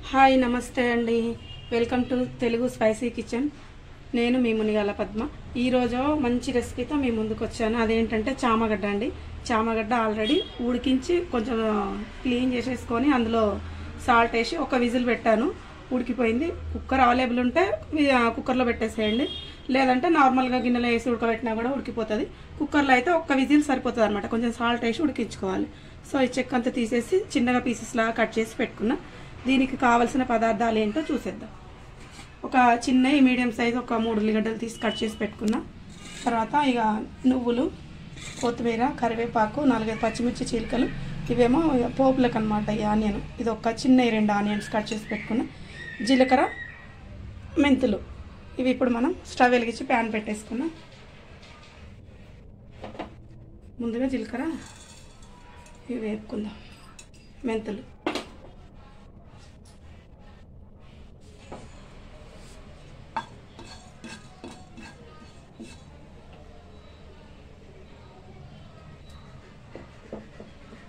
Hi నమస్తే అండి. Welcome to Telugu spicy kitchen. నేను మీ మునిగాల పద్మ. ఈరోజు మంచి రెసిపీతో మీ ముందుకు వచ్చాను. అదేంటంటే చామగడ్డ అండి. చామగడ్డ ఆల్రెడీ ఉడికించి కొంచెం క్లీన్ చేసేసుకొని అందులో సాల్ట్ వేసి ఒక విజిల్ పెట్టాను. ఉడికిపోయింది. కుక్కర్ అవైలబుల్ ఉంటే కుక్కర్లో పెట్టేసేయండి, లేదంటే నార్మల్గా గిన్నెలో వేసి ఉడకబెట్టినా కూడా ఉడికిపోతుంది. కుక్కర్లో అయితే ఒక్క విజిల్ సరిపోతుంది అనమాట. కొంచెం సాల్ట్ వేసి ఉడికించుకోవాలి. సో ఈ చెక్క అంతా తీసేసి చిన్నగా పీసెస్ లాగా కట్ చేసి పెట్టుకున్నా. దీనికి కావాల్సిన పదార్థాలు ఏంటో చూసేద్దాం. ఒక చిన్న మీడియం సైజు ఒక 3 ఉల్లిగడ్డలు తీసి కట్ చేసి పెట్టుకున్నా. తర్వాత ఇక నువ్వులు, కొత్తిమీర, కరివేపాకు, 4 పచ్చిమిర్చి చీలికలు, ఇవేమో పోపులకు అనమాట. ఈ ఆనియన్, ఇది ఒక చిన్న 2 ఆనియన్స్ కట్ చేసి పెట్టుకున్నా. జీలకర్ర, మెంతులు, ఇవి ఇప్పుడు మనం స్టవ్ వెలిగించి ప్యాన్ పెట్టేసుకున్నాం. ముందుగా జీలకర్ర ఇవి వేపుకుందాం. మెంతులు,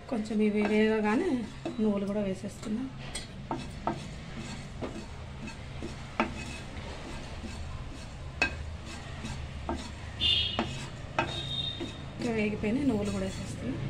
కొంచెం ఇవి వేగగానే నువ్వులు కూడా వేసేసుకుందాం. ఇంకా వేగిపోయినాయి, నువ్వులు కూడా వేసేస్తున్నాం.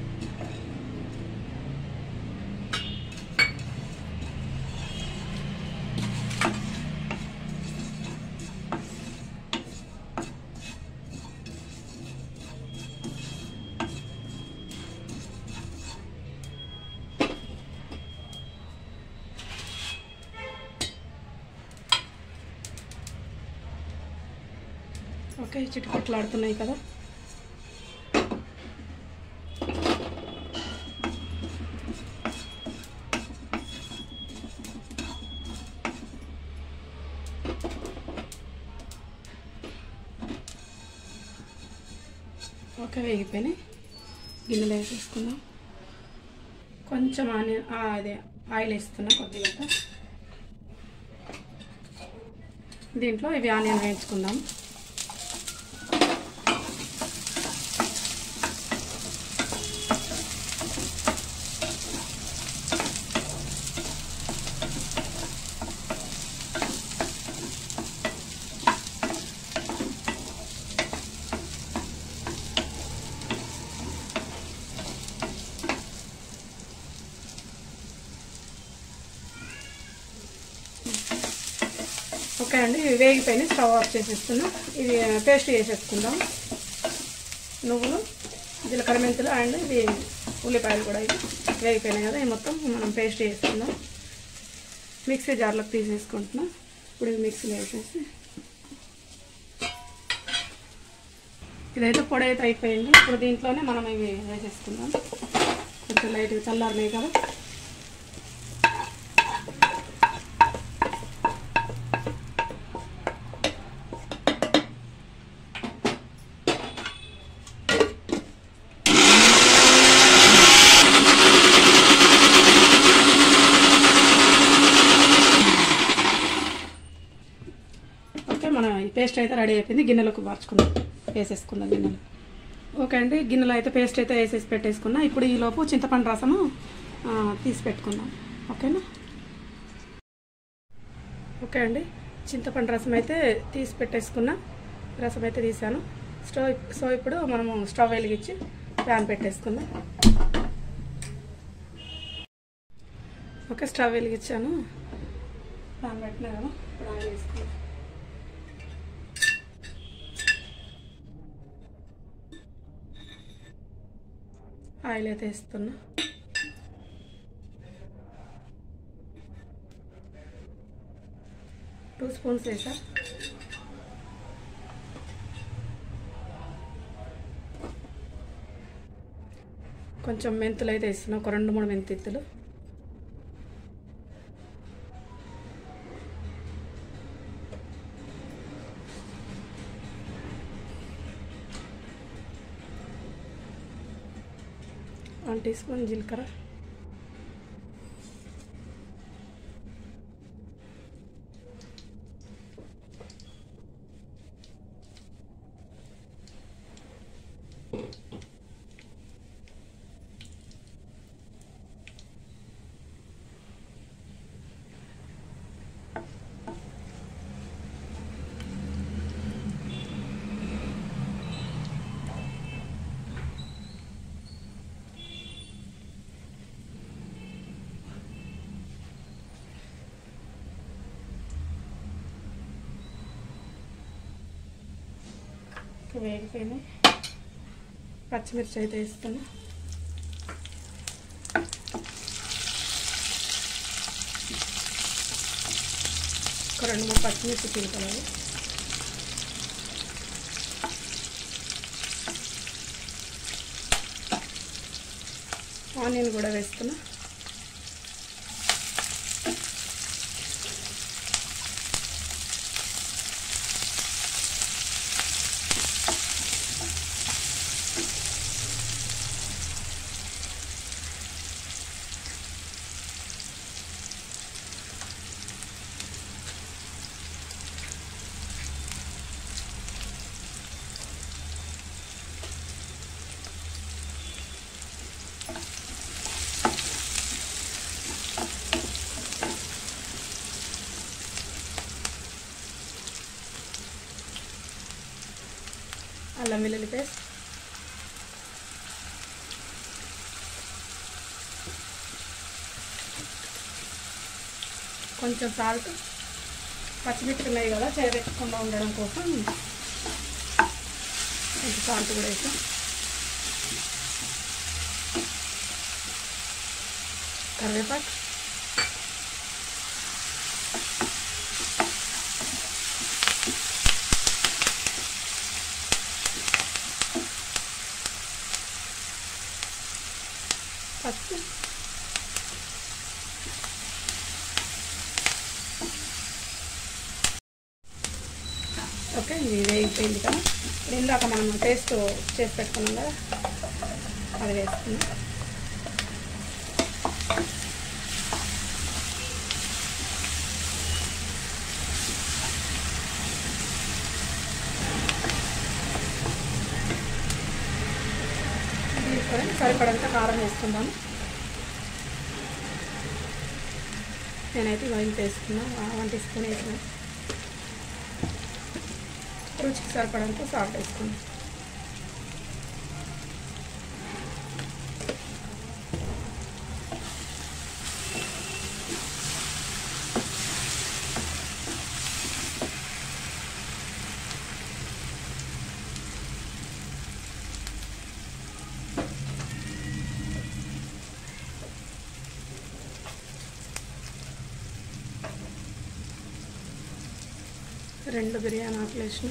ఓకే, చిటిపట్లు ఆడుతున్నాయి కదా. ఓకే, వేగిపోయినాయి. గిన్నెలో వేసేసుకుందాం. కొంచెం అదే ఆయిల్ వేస్తున్నా కొద్దిగా. దీంట్లో ఇవి ఆనియన్ వేయించుకుందాం. ఓకే అండి, ఇవి వేగిపోయినాయి. స్టవ్ ఆఫ్ చేసేస్తున్నాం. ఇవి పేస్ట్ చేసేసుకుందాం. నువ్వులు, జీలకర్ర, మెంతులు అండ్ ఇవి ఉల్లిపాయలు కూడా ఇవి వేగిపోయినాయి కదా. ఇవి మొత్తం మనం పేస్ట్ చేసుకుందాం. మిక్సీ జార్లోకి తీసేసుకుంటున్నాం. ఇప్పుడు ఇవి మిక్సీలో వేసేసి, ఇదైతే పొడి అయితే అయిపోయింది. ఇప్పుడు దీంట్లోనే మనం ఇవి వేసేసుకుందాం. కొంచెం లైట్గా చల్లారినాయి కదా. మన ఈ పేస్ట్ అయితే రెడీ అయిపోయింది. గిన్నెలోకి మార్చుకుందాం, వేసేసుకుందాం గిన్నెలో. ఓకే అండి, గిన్నెలో అయితే పేస్ట్ అయితే వేసేసి పెట్టేసుకున్నా. ఇప్పుడు ఈలోపు చింతపండు రసము తీసి పెట్టుకుందాం. ఓకేనా. ఓకే అండి, చింతపండు రసం అయితే తీసి పెట్టేసుకున్నా. రసం అయితే తీసాను. సో ఇప్పుడు మనము స్టవ్ వెలిగించి ప్యాన్ పెట్టేసుకుందాం. Okay, stove వెలిగించాను. ప్యాన్ పెట్టినా కదా. ఇప్పుడు ఆయిల్ వేసుకుందాం. ఆయిల్ అయితే వేస్తున్నా. టూ స్పూన్స్ వేసా. కొంచెం మెంతులు అయితే వేస్తున్నా, ఒక 2-3 మెంతిత్తులు. వన్ టీ స్పూన్ జీలకర్ర, వేగిపోయినాయి. పచ్చిమిర్చి అయితే వేస్తున్నా. ఒక 2-3 పచ్చిమిర్చి చిలుకలు. ఆనియన్ కూడా వేస్తున్నా. అల్లం వెల్లుల్లి పేస్ట్, కొంచెం సాల్ట్, పచ్చిమిర్చి ఉన్నాయి కదా చేరెక్కకుండా ఉండడం కోసం కొంచెం సాల్ట్ కూడా వేసాం. కరివేపాకు, పసుపు, ఓకే. ఇది వేగిపోయింది కదా. ఇప్పుడు ఇందాక మనం పేస్ట్ చేసి పెట్టుకున్నాం కదా, అది వేసుకున్నాం. సరిపడంత కారం వేసుకుందాము. నేనైతే ఇంత వేసుకున్నా, 1 టీ స్పూన్ వేసిన. రుచికి సరిపడంత సాల్ట్ వేసుకున్నాం. రెండు బిర్యానీ ఆకులు వేసిన.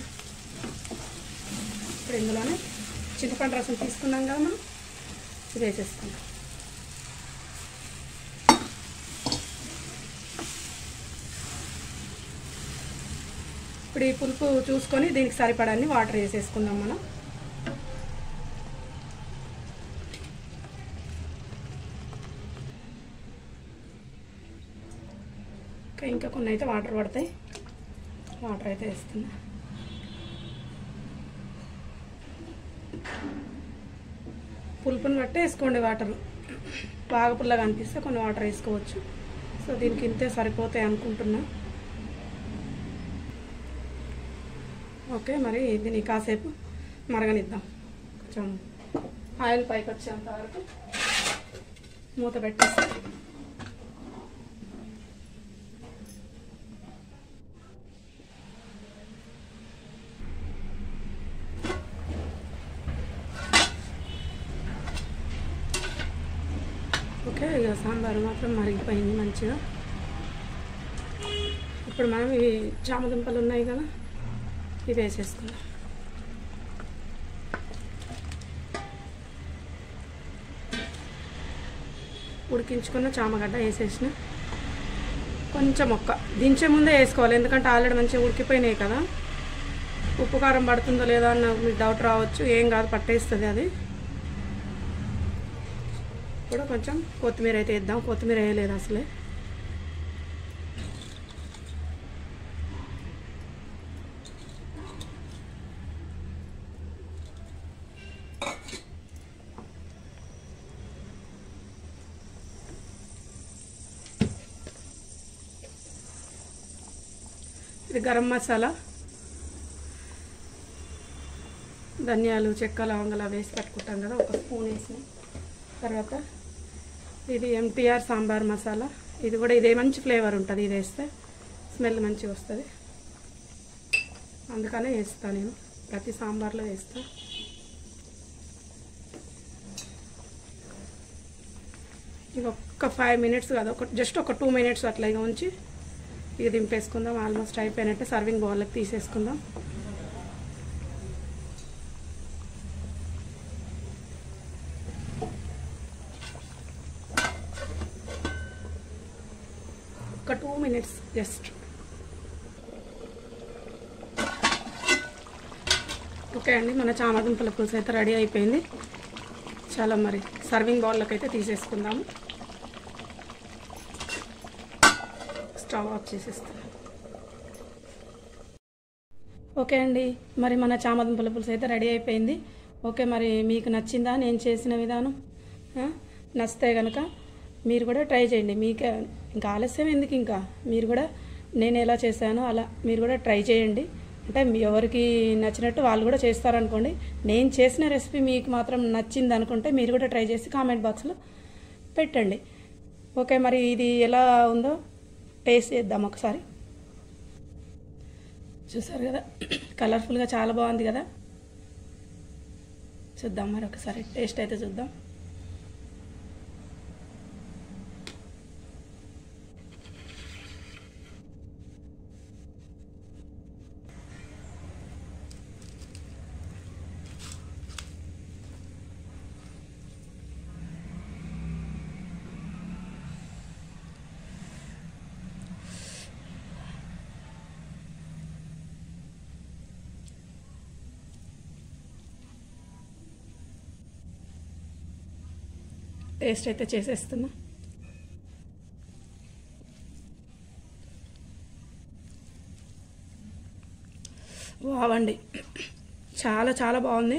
ఇప్పుడు ఇందులోనే చింతపండు రసం తీసుకున్నాం కదా మనం, ఇది వేసేసుకున్నాం. ఇప్పుడు ఈ పులుపు చూసుకొని దీనికి సరిపడాన్ని వాటర్ వేసేసుకుందాం మనం. ఇంకా కొన్ని అయితే వాటర్ పడతాయి, వాటర్ అయితే వేస్తున్నా. పులుపుని బట్టి వేసుకోండి వాటర్. బాగా పుల్లగా అనిపిస్తే కొన్ని వాటర్ వేసుకోవచ్చు. సో దీనికి ఇంతే సరిపోతాయి అనుకుంటున్నా. ఓకే, మరి దీన్ని కాసేపు మరగనిద్దాం. కొంచెం ఆయిల్ పైకి వచ్చేంత వరకు మూత పెట్టేస్తాం. ఓకే, ఇక సాంబారు మాత్రం మరిగిపోయింది మంచిగా. ఇప్పుడు మనం ఇవి చామదుంపలు ఉన్నాయి కదా, ఇవి వేసేసుకుందాం. ఉడికించుకున్న చామగడ్డ వేసేసిన. కొంచెం దించే ముందే వేసుకోవాలి, ఎందుకంటే ఆల్రెడీ మంచిగా ఉడికిపోయినాయి కదా. ఉప్పు కారం పడుతుందో లేదా అన్న మీకు డౌట్ రావచ్చు. ఏం కాదు, పట్టేస్తుంది అది. ఇప్పుడు కొంచెం కొత్తిమీర అయితే వేద్దాం. కొత్తిమీర వేయలేదు అసలే. ఇది గరం మసాలా, ధనియాలు, చెక్క, లవంగాలు వేసి పెట్టుకుంటాం కదా, 1 స్పూన్ వేసిన. తర్వాత ఇది ఎంటీఆర్ సాంబార్ మసాలా. ఇది కూడా ఇదే మంచి ఫ్లేవర్ ఉంటుంది, ఇది వేస్తే స్మెల్ మంచిగా వస్తుంది, అందుకనే వేస్తాను నేను ప్రతి సాంబార్లో వేస్తా. ఇక ఒక్క 5 మినిట్స్ కాదు, జస్ట్ ఒక 2 మినిట్స్ అట్లా ఇక ఉంచి ఇక దింపేసుకుందాం. ఆల్మోస్ట్ అయిపోయినట్టే. సర్వింగ్ బౌల్లోకి తీసేసుకుందాం. ఒక 2 మినిట్స్ జస్ట్. ఓకే అండి, మన చామదుంపల పులుసు అయితే రెడీ అయిపోయింది. చాలా మరి సర్వింగ్ బౌల్లోకి అయితే తీసేసుకుందాము. స్టవ్ ఆఫ్ చేసేస్తాను. ఓకే అండి, మరి మన చామదుంపల పులుసు అయితే రెడీ అయిపోయింది. ఓకే, మరి మీకు నచ్చిందా నేను చేసిన విధానం? నచ్చితే కనుక మీరు కూడా ట్రై చేయండి. మీకే ఇంకా ఆలస్యం ఎందుకు, ఇంకా మీరు కూడా నేను ఎలా చేశానో అలా మీరు కూడా ట్రై చేయండి. అంటే ఎవరికి నచ్చినట్టు వాళ్ళు కూడా చేస్తారనుకోండి. నేను చేసిన రెసిపీ మీకు మాత్రం నచ్చింది అనుకుంటే మీరు కూడా ట్రై చేసి కామెంట్ బాక్స్లో పెట్టండి. ఓకే, మరి ఇది ఎలా ఉందో టేస్ట్ చేద్దాం ఒకసారి. చూసారు కదా, కలర్ఫుల్గా చాలా బాగుంది కదా. చూద్దాం మరి ఒకసారి టేస్ట్ అయితే చూద్దాం. టేస్ట్ అయితే చేసేస్తున్నా. వావండి, చాలా చాలా బాగుంది.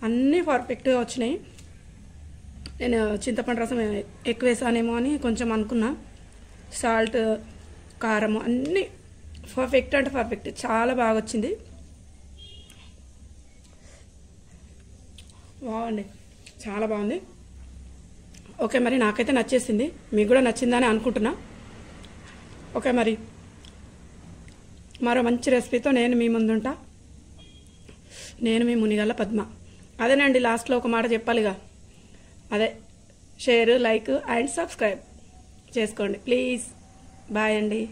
అన్నీ పర్ఫెక్ట్గా వచ్చినాయి. నేను చింతపండు రసం ఎక్కువ వేసానేమో అని కొంచెం అనుకున్నా. సాల్ట్, కారం అన్నీ పర్ఫెక్ట్ అంటే పర్ఫెక్ట్. చాలా బాగా వచ్చింది. వావండి, చాలా బాగుంది. ఓకే, మరి నాకైతే నచ్చేసింది. మీకు కూడా నచ్చిందని అనుకుంటున్నా. ఓకే, మరి మరో మంచి రెసిపీతో నేను మీ ముందుంటా. నేను మీ మునిగాల పద్మ. అదేనండి, లాస్ట్లో ఒక మాట చెప్పాలిగా, అదే షేర్, లైక్ అండ్ సబ్స్క్రైబ్ చేసుకోండి ప్లీజ్. బాయ్ అండి.